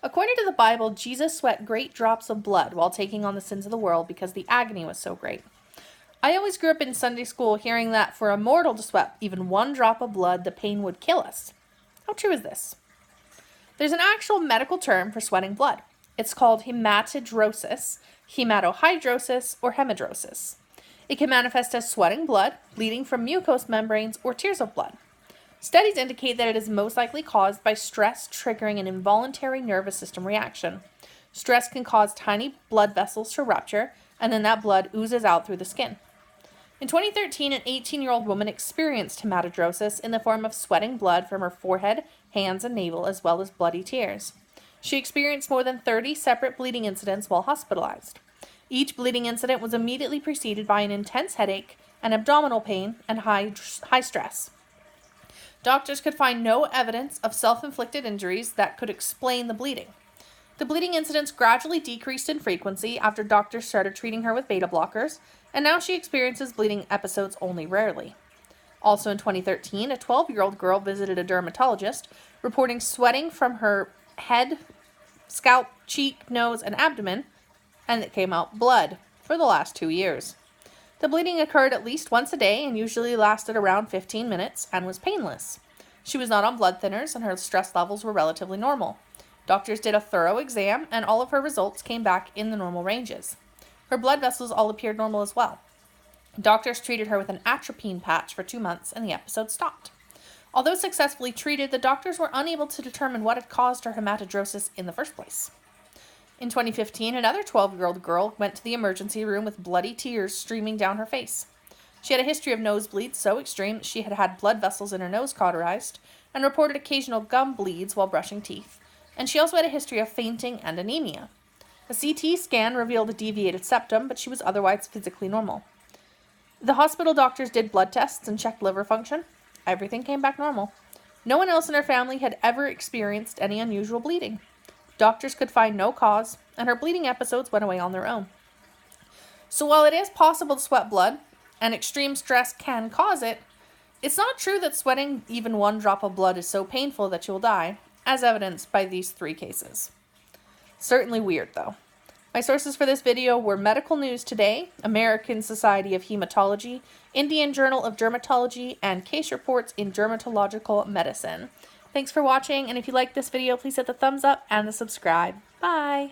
According to the Bible, Jesus sweat great drops of blood while taking on the sins of the world because the agony was so great. I always grew up in Sunday school hearing that for a mortal to sweat even one drop of blood, the pain would kill us. How true is this? There's an actual medical term for sweating blood. It's called hematidrosis, hematohydrosis, or hemidrosis. It can manifest as sweating blood, bleeding from mucous membranes, or tears of blood. Studies indicate that it is most likely caused by stress triggering an involuntary nervous system reaction. Stress can cause tiny blood vessels to rupture, and then that blood oozes out through the skin. In 2013, an 18-year-old woman experienced hematidrosis in the form of sweating blood from her forehead, hands, and navel, as well as bloody tears. She experienced more than 30 separate bleeding incidents while hospitalized. Each bleeding incident was immediately preceded by an intense headache, an abdominal pain, and high stress. Doctors could find no evidence of self-inflicted injuries that could explain the bleeding. The bleeding incidents gradually decreased in frequency after doctors started treating her with beta blockers, and now she experiences bleeding episodes only rarely. Also in 2013, a 12-year-old girl visited a dermatologist, reporting sweating from her head, scalp, cheek, nose, and abdomen, and it came out blood for the last 2 years. The bleeding occurred at least once a day and usually lasted around 15 minutes and was painless. She was not on blood thinners and her stress levels were relatively normal. Doctors did a thorough exam and all of her results came back in the normal ranges. Her blood vessels all appeared normal as well. Doctors treated her with an atropine patch for 2 months and the episode stopped. Although successfully treated, the doctors were unable to determine what had caused her hematidrosis in the first place. In 2015, another 12-year-old girl went to the emergency room with bloody tears streaming down her face. She had a history of nosebleeds so extreme that she had had blood vessels in her nose cauterized and reported occasional gum bleeds while brushing teeth. And she also had a history of fainting and anemia. A CT scan revealed a deviated septum, but she was otherwise physically normal. The hospital doctors did blood tests and checked liver function. Everything came back normal. No one else in her family had ever experienced any unusual bleeding. Doctors could find no cause, and her bleeding episodes went away on their own. So while it is possible to sweat blood, and extreme stress can cause it, it's not true that sweating even one drop of blood is so painful that you'll die, as evidenced by these 3 cases. Certainly weird, though. My sources for this video were Medical News Today, American Society of Hematology, Indian Journal of Dermatology, and case reports in dermatological medicine. Thanks for watching, and if you liked this video, please hit the thumbs up and the subscribe. Bye!